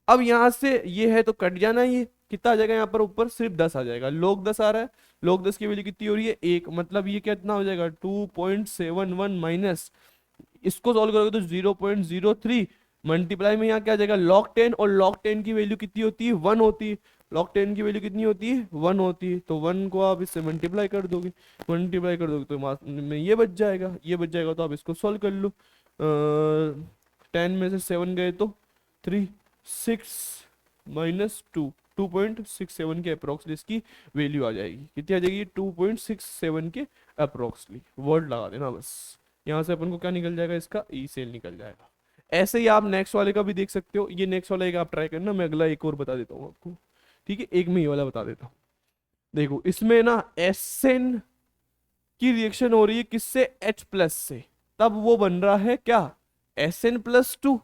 अब यहां से ये है तो कट जाना, ये कितना आ जाएगा, यहाँ पर ऊपर सिर्फ 10 आ जाएगा, log 10 आ रहा है, log 10 की वैल्यू कितनी हो रही है, 1, मतलब ये कितना हो जाएगा, 2.71 माइनस, इसको सॉल्व करोगे तो 0.03, मल्टीप्लाई में यहाँ क्या आ जाएगा, log 10, और log 10 की वैल्यू कितनी होती है, 1 होती है, log 10 की वैल्यू कितनी होती है, 1 होती है। तो 1 को आप इससे मल्टीप्लाई कर दोगे, मल्टीप्लाई कर दोगे तो में ये बच जाएगा, ये बच जाएगा, तो आप इसको सॉल्व कर लो। 10 में से 7 गए तो 3, 6 माइनस 2, 2.67 के अप्रोक्सली इसकी वैल्यू आ जाएगी, कितनी आ जाएगी, 2.67 के अप्रोक्सली, वर्ड लगा देना बस। यहाँ से अपन को क्या निकल जाएगा, इसका ई सेल निकल जाएगा। ऐसे ही आप नेक्स्ट वाले का भी देख सकते हो, ये नेक्स्ट वाला एक आप ट्राई करना, मैं अगला एक और बता देता हूँ आपको, ठीक है। एक में ये वाला बता देता हूँ, देखो इसमें ना SN की रिएक्शन हो रही है किससे, H+ से, तब वो बन रहा है क्या, SN+2,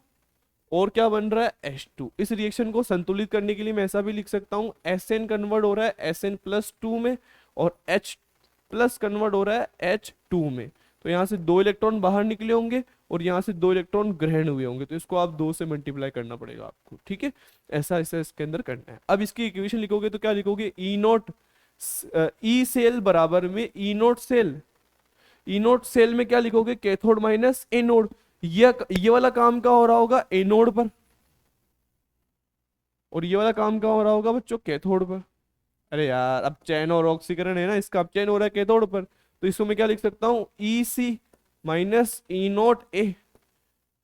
और क्या बन रहा है, H2। इस रिएक्शन को संतुलित करने के लिए मैं ऐसा भी लिख सकता हूँ, SN कन्वर्ट हो रहा है SN+2 में, और H+ कन्वर्ट हो रहा है H2 में। तो यहाँ से 2 इलेक्ट्रॉन बाहर निकले होंगे और यहाँ से 2 इलेक्ट्रॉन ग्रहण हुए होंगे, तो इसको आप 2 से मल्टीप्लाई करना पड़ेगा आपको, ठीक है। ऐसा ऐसा इसके अंदर करना है। अब इसकी इक्वेशन लिखोगे तो क्या लिखोगे, ई नोट, ई सेल बराबर में ई नोट सेल, ई नोट सेल में क्या लिखोगे, कैथोड माइनस एनोड। ये वाला काम क्या हो रहा होगा, एनोड पर, और ये वाला काम क्या हो रहा होगा बच्चों, कैथोड पर, अरे यार अब चैन और ऑक्सीकरण है ना, इसका अब चैन हो रहा है कैथोड पर, तो इसको मैं क्या लिख सकता हूँ, ई सी माइनस ई नॉट ए।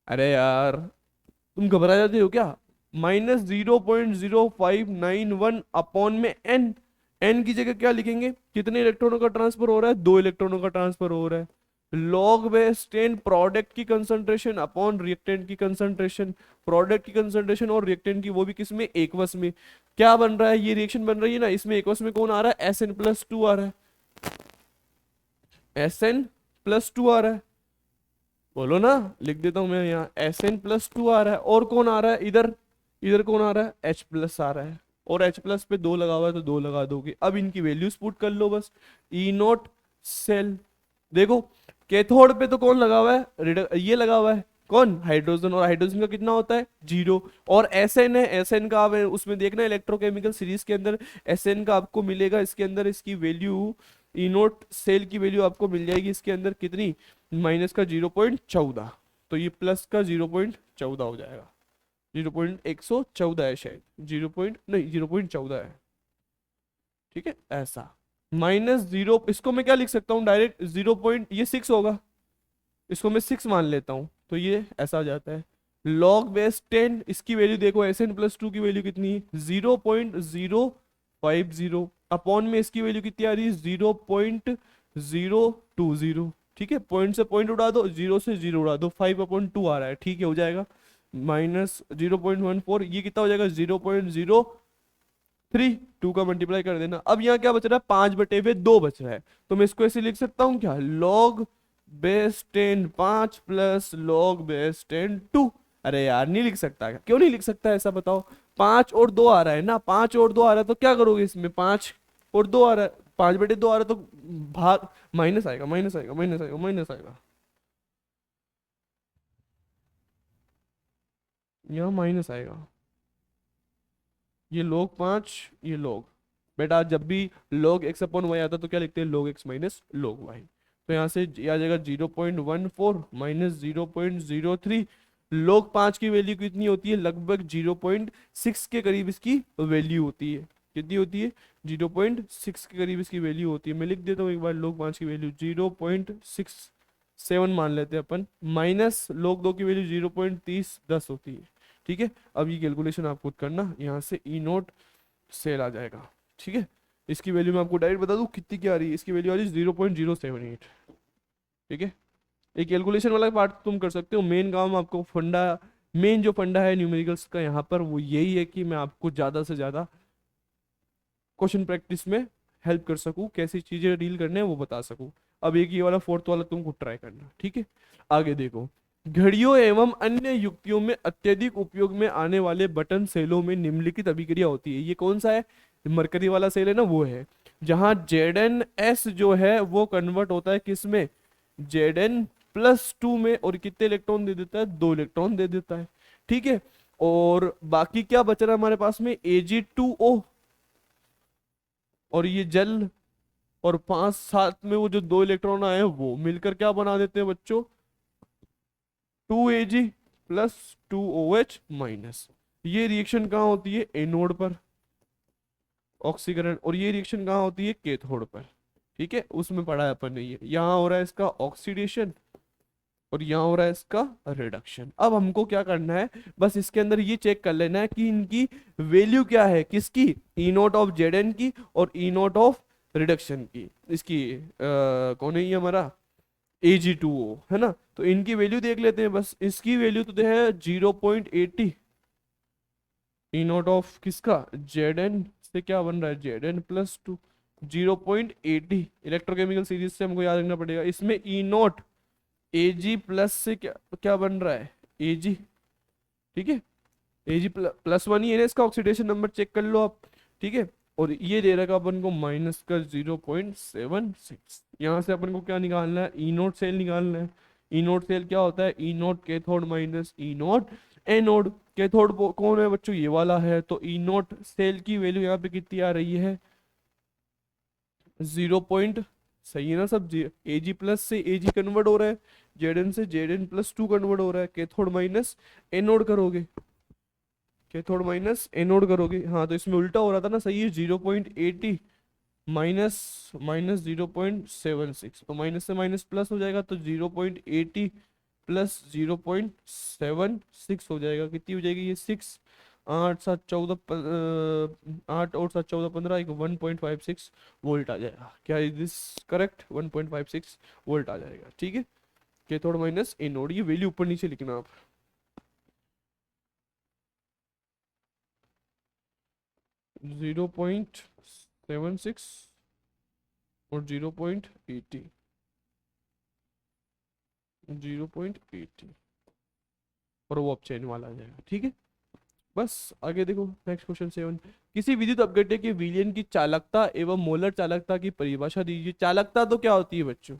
अरे यार तुम घबरा जाते हो क्या? -0.0591 अपॉन में एन। एन की जगह क्या लिखेंगे, कितने इलेक्ट्रॉनों का ट्रांसफर हो रहा है, 2 इलेक्ट्रॉनों का ट्रांसफर हो रहा है। लॉग बेस 10 प्रोडक्ट की कंसंट्रेशन अपॉन रिएक्टेंट की कंसंट्रेशन। प्रोडक्ट की कंसंट्रेशन और रिएक्टेंट की वो भी किसमें, एकवश में। क्या बन रहा है, ये रिएक्शन बन रही है ना, इसमें एकवश में कौन आ रहा है, Sn+2 आ रहा है। Sn+2 आ रहा है, बोलो ना, लिख देता हूं मैं यहाँ, Sn+2 आ रहा है। और कौन आ रहा है इधर, इधर कौन आ रहा है, H+ आ रहा है। और H+ पे 2 लगा हुआ है तो 2 लगा दोगे। अब इनकी वैल्यूज पुट कर लो बस। ई नॉट सेल, देखो कैथोड पे तो कौन लगा हुआ है, ये लगा हुआ है कौन, हाइड्रोजन। और हाइड्रोजन का कितना होता है, 0। और Sn है, Sn का आप उसमें देखना इलेक्ट्रोकेमिकल सीरीज के अंदर, Sn का आपको मिलेगा इसके अंदर, इसकी वैल्यू ई नोट सेल की वैल्यू आपको मिल जाएगी इसके अंदर कितनी, माइनस का 0.14। तो ये प्लस का 0.14 हो जाएगा, 0.114 है शायद, 0 पॉइंट नहीं 0.14 है, ठीक है ऐसा। -0, इसको मैं क्या लिख सकता हूँ डायरेक्ट, 0 पॉइंट, ये 6 होगा, इसको मैं 6 मान लेता हूँ, तो ये ऐसा आ जाता है। लॉग बेस 10, इसकी वैल्यू देखो, Sn+2 की वैल्यू कितनी है, 0.050 अपॉन में इसकी वैल्यू कितनी आ रही है, 0.020। ठीक है, पॉइंट से पॉइंट उड़ा दो, 0 से 0 उड़ा दो, 5/2 आ रहा है, ठीक है हो जाएगा। -0.14, ये कितना हो जाएगा, 0.03। 2 का मल्टीप्लाई कर देना। अब यहाँ क्या बच रहा है, 5/2 बच रहा है, तो मैं इसको ऐसे लिख सकता हूँ क्या, log base 10 5 plus log base 10 2। अरे यार नहीं लिख सकता क्या, क्यों नहीं लिख सकता ऐसा बताओ, 5 और 2 आ रहा है ना, 5 और 2 आ रहा है तो क्या करोगे इसमें, 5 और 2 आ रहा है, 5/2 आ रहा है तो भाग, माइनस आएगा, माइनस आएगा, माइनस आएगा, माइनस आएगा, यहाँ माइनस आएगा। ये log 5, ये log, बेटा जब भी log x/y आता है तो क्या लिखते हैं, log x minus log y। तो यहाँ से आ जाएगा 0.14 माइनस 0.03। log 5 की वैल्यू कितनी होती है, लगभग 0.6 के करीब इसकी वैल्यू होती है। कितनी होती है, 0.6 के करीब इसकी वैल्यू होती है। मैं लिख देता हूँ एक बार, log 5 की वैल्यू 0.67 मान लेते हैं अपन, माइनस log 2 की वैल्यू 0.3010 होती है। ठीक है, अब ये कैलकुलेशन आप खुद करना, यहाँ से ई नोट सेल आ जाएगा। ठीक है, इसकी वैल्यू मैं आपको डायरेक्ट बता दूं कितनी क्या आ रही है, इसकी वैल्यू आ रही है 0.078। ठीक है, ये कैलकुलेशन वाला पार्ट तुम कर सकते हो, मेन काम आपको फंडा, मेन जो फंडा है न्यूमेरिकल्स का यहाँ पर वो यही है कि मैं आपको ज़्यादा से ज़्यादा क्वेश्चन प्रैक्टिस में हेल्प कर सकूँ, कैसी चीज़ें डील करने हैं वो बता सकूँ। अब एक ये वाला फोर्थ वाला तुमको ट्राई करना, ठीक है। आगे देखो, घड़ियों एवं अन्य युक्तियों में अत्यधिक उपयोग में आने वाले बटन सेलों में निम्नलिखित अभिक्रिया होती है। ये कौन सा है, मरकरी वाला सेल है ना, वो है जहां Zn(s) जो है वो कन्वर्ट होता है किस में, Zn+2 में, और कितने इलेक्ट्रॉन दे देता है, 2 इलेक्ट्रॉन दे देता है। ठीक है, और बाकी क्या बच रहा है हमारे पास में, Ag2O, और ये जल, और 5 साथ में वो जो 2 इलेक्ट्रॉन आए हैं वो मिलकर क्या बना देते हैं बच्चों, 2Ag+2OH-। ये रिएक्शन कहाँ होती है, एनोड पर, ऑक्सीकरण। और ये रिएक्शन कहाँ होती है, कैथोड पर। ठीक है, उसमें पढ़ा है अपन ने, ये यहाँ हो रहा है इसका ऑक्सीडेशन, और यहाँ हो रहा है इसका रिडक्शन। अब हमको क्या करना है, बस इसके अंदर ये चेक कर लेना है कि इनकी वैल्यू क्या है, किसकी, ई नॉट ऑफ Zn की और ई नॉट ऑफ रिडक्शन की, इसकी कौन है ये हमारा, Ag2O है ना। तो इनकी वैल्यू देख लेते हैं बस, इसकी वैल्यू तो है 0.80, ई नॉट ऑफ किसका, Zn से क्या बन रहा है, Zn+2, 0.80 इलेक्ट्रोकेमिकल सीरीज से हमको याद रखना पड़ेगा। इसमें ई नॉट Ag+ से क्या क्या बन रहा है, Ag। ठीक है, Ag+1 ही है ना, इसका ऑक्सीडेशन नंबर चेक कर लो आप। ठीक है, और ये दे रखा अपन को माइनस का 0.76। यहाँ से अपन को क्या निकालना है, ई नोट सेल निकालना है। ई नोट सेल क्या होता है, ई नोट कैथोड माइनस ई नोट एनोड। कैथोड कौन है बच्चों, ये वाला है, तो ई नोट सेल की वैल्यू यहाँ पे कितनी आ रही है, 0 पॉइंट, सही है ना सब, Ag+ से Ag कन्वर्ट हो रहा है, Zn से Zn+2 कन्वर्ट हो रहा है, कैथोड माइनस एनोड करोगे। कैथोड माइनस एनोड करोगे, हाँ तो इसमें उल्टा हो रहा था ना, सही है। 0.80 माइनस माइनस 0.76, तो माइनस से माइनस प्लस हो जाएगा, तो 0.80 प्लस 0.76 हो जाएगा। कितनी हो जाएगी ये? 6, 8 7 14, 8 और 7 14 15, एक 1.56 वोल्ट आ जाएगा। क्या इज दिस करेक्ट? 1.56 वोल्ट आ जाएगा, ठीक है। कैथोड माइनस एनोड, ये वैल्यू ऊपर नीचे लिखना आप। 0.76 और 0.80, 0.80 और वो अब चेन वाला आ जाएगा, ठीक है। बस आगे देखो, नेक्स्ट क्वेश्चन 7। किसी विद्युत अपघट्य के विलयन की चालकता एवं मोलर चालकता की परिभाषा दीजिए। चालकता तो क्या होती है बच्चों?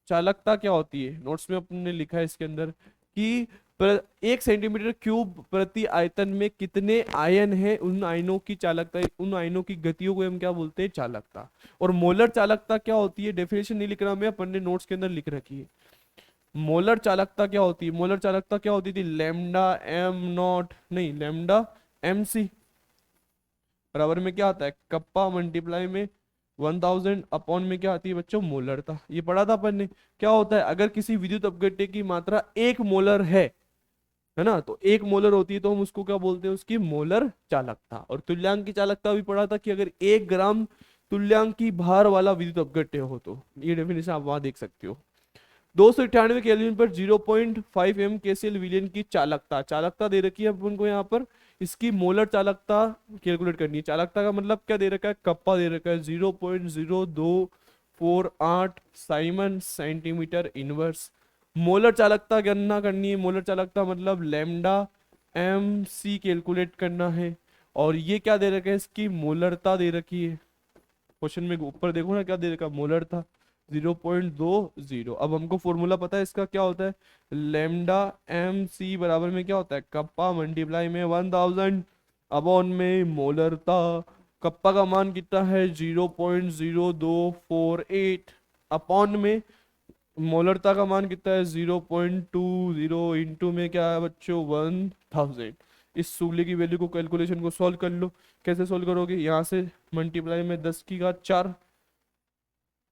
चालकता क्या होती है? नोट्स में अपने लिखा है इसके अंदर कि 1 सेंटीमीटर क्यूब प्रति आयतन में कितने आयन है, उन आयनों की चालकता, उन आयनों की गतियों को हम क्या बोलते हैं? चालकता। और मोलर चालकता क्या होती है? डेफिनेशन नहीं लिख रहा मैं, अपन ने नोट्स के अंदर लिख रखी है। मोलर चालकता क्या होती है? मोलर चालकता क्या होती थी? लैम्डा एम नॉट, नहीं लैम्डा एम सी बराबर में क्या आता है? कप्पा मल्टीप्लाई में 1000 अपॉन में क्या आती है बच्चों? मोलरता। ये पढ़ा था अपन ने। क्या होता है अगर किसी विद्युत अपघट्य की मात्रा 1 मोलर है ना, तो 1 मोलर होती है तो हम उसको क्या बोलते हैं? उसकी मोलर चालकता। और तुल्यांक की चालकता भी पढ़ा था कि अगर 1 ग्राम तुल्यांक की भार वाला विद्युत अपघट्य हो तो, ये डेफिनेशन आप वहां देख सकते हो। 298 केल्विन पर 0.5 एम केसीएल विलयन की चालकता, चालकता दे रखी है अपन को यहाँ पर। इसकी मोलर चालकता कैलकुलेट करनी है। चालकता का मतलब क्या दे रखा है? कप्पा दे रखा है 0.0248 साइमन सेंटीमीटर इनवर्स। मोलर चालकता गणना करनी है। मोलर चालकता मतलब लैम्डा एम सी कैलकुलेट करना है। और ये क्या दे रखा है? इसकी मोलरता दे रखी है। क्वेश्चन में ऊपर देखो ना क्या दे रखा? मोलर था 0.20। अब हमको फॉर्मूला पता है इसका, क्या होता है? लेमडा एम सी बराबर में क्या होता है? कप्पा मल्टीप्लाई में 1000 अपॉन में मोलरता। कप्पा का मान कितना है? 0.0248 अपॉन में मोलरता का मान कितना है? 0.20 इंटू में क्या है बच्चों? 1000। इस सूले की वैल्यू को, कैलकुलेशन को सॉल्व कर लो। कैसे सॉल्व करोगे? यहाँ से मल्टीप्लाई में 10 की घात 4,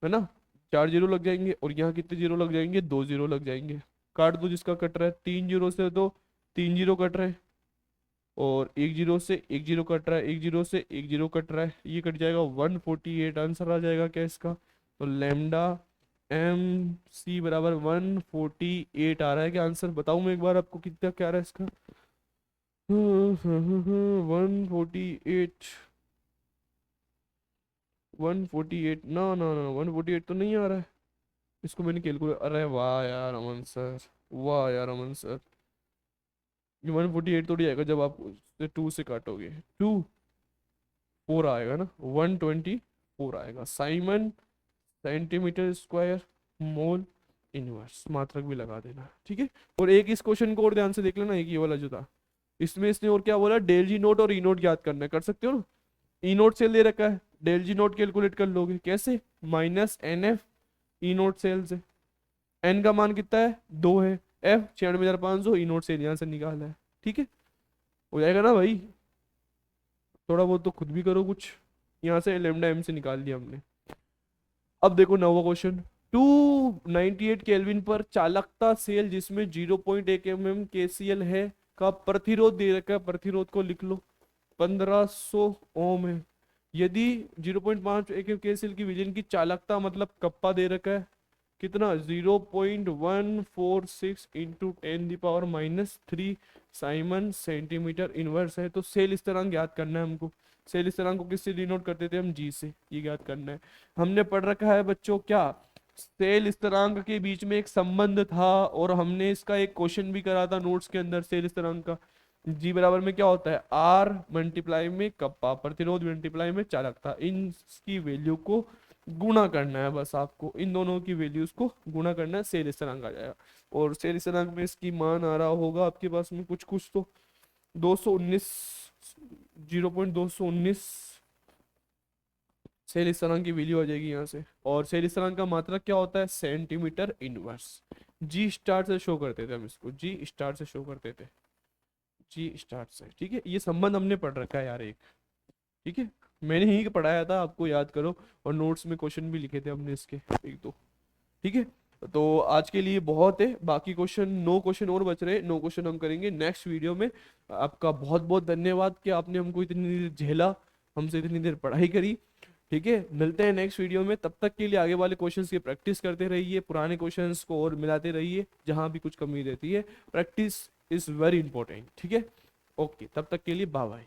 है ना, 4 जीरो लग जाएंगे। और यहाँ कितने जीरो लग जाएंगे? 2 जीरो लग जाएंगे। काट दो जिसका कट रहा है। 3 जीरो से तो 3 जीरो कट रहे हैं, और 1 जीरो से 1 जीरो कट रहा है, 1 जीरो से 1 जीरो कट रहा है, ये कट जाएगा। 148 आंसर आ जाएगा क्या इसका? तो लेमडा एम सी बराबर 148 आ रहा है क्या आंसर? बताऊं मैं एक बार आपको कितना क्या आ रहा है इसका? 148, 148, ना ना ना 148 तो नहीं आ रहा है। इसको मैंने कैलकुलेट, अरे वाह यार अमन सर, वाह यार अमन सर, ये 148 थोड़ी आएगा जब आप उससे 2 से काटोगे। 2 4 आएगा ना, 124 आएगा। Simon centimetre square mole inverse, मात्रक भी लगा देना, ठीक है। और एक इस क्वेश्चन को और ध्यान से देख लेना, एक ये वाला जो था, इसमें इसने और क्या बोला? डेल जी नोट और ई नोट ज्ञात करना है। कर सकते हो ना? ई नोट सेल दे रखा है, डेल जी नोट कैलकुलेट कर लोगे कैसे? Minus n F E naught cell से। एन का मान कितना है? 2 है। एफ 96,500 ई नोट सेल यहाँ से निकाला है, ठीक है। हो जाएगा ना भाई? थोड़ा बहुत तो खुद भी करो कुछ। यहाँ से लेमडा एम से निकाल दिया हमने। अब देखो नवा क्वेश्चन। 298 केल्विन पर चालकता सेल जिसमें 0.1 mm केसीएल है का प्रतिरोध दे रखा है। प्रतिरोध को लिख लो, 1500 ओम है। यदि 0.5 एक केसीएल की विलयन की चालकता मतलब कप्पा दे रखा है कितना? 0.146 इंटू 10⁻³ साइमन सेंटीमीटर इनवर्स है। तो सेल स्थिरांक ज्ञात करना है हमको। सेल स्थिरांक को किससे डिनोट करते थे हम? जी से। ये ज्ञात करना है। हमने पढ़ रखा है बच्चों क्या? सेल स्थिरांक के बीच में एक संबंध था, और हमने इसका एक क्वेश्चन भी करा था नोट्स के अंदर। सेल स्थिरांक का जी बराबर में क्या होता है? आर मल्टीप्लाई में कप्पा, प्रतिरोध मल्टीप्लाई में चालकता। इनकी वैल्यू को गुणा करना है, बस आपको इन दोनों की वैल्यूज को गुणा करना है, सेल स्थिरांक आ जाएगा। और सेल स्थिरांक में इसकी मान आ रहा होगा आपके पास में कुछ कुछ तो 219, 0.219 सेल स्थिरांक की वैल्यू आ जाएगी यहाँ से। और सेल स्थिरांक का मात्रक क्या होता है? Centimetre inverse. जी स्टार से शो करते थे हम इसको, जी स्टार से शो करते थे। जी स्टार्ट से, ठीक है। ये संबंध हमने पढ़ रखा है यार एक, ठीक है, मैंने ही पढ़ाया था, आपको याद करो, और नोट्स में क्वेश्चन भी लिखे थे हमने इसके एक दो, ठीक है। तो आज के लिए बहुत है, बाकी क्वेश्चन 9 क्वेश्चन और बच रहे हैं, 9 क्वेश्चन हम करेंगे नेक्स्ट वीडियो में। आपका बहुत बहुत धन्यवाद कि आपने हमको इतनी देर झेला, हमसे इतनी देर पढ़ाई करी, ठीक है। मिलते हैं नेक्स्ट वीडियो में, तब तक के लिए आगे वाले क्वेश्चंस की प्रैक्टिस करते रहिए, पुराने क्वेश्चंस को और मिलाते रहिए, जहां भी कुछ कमी रहती है प्रैक्टिस इज वेरी इंपॉर्टेंट, ठीक है। ओके, तब तक के लिए बाय बाय।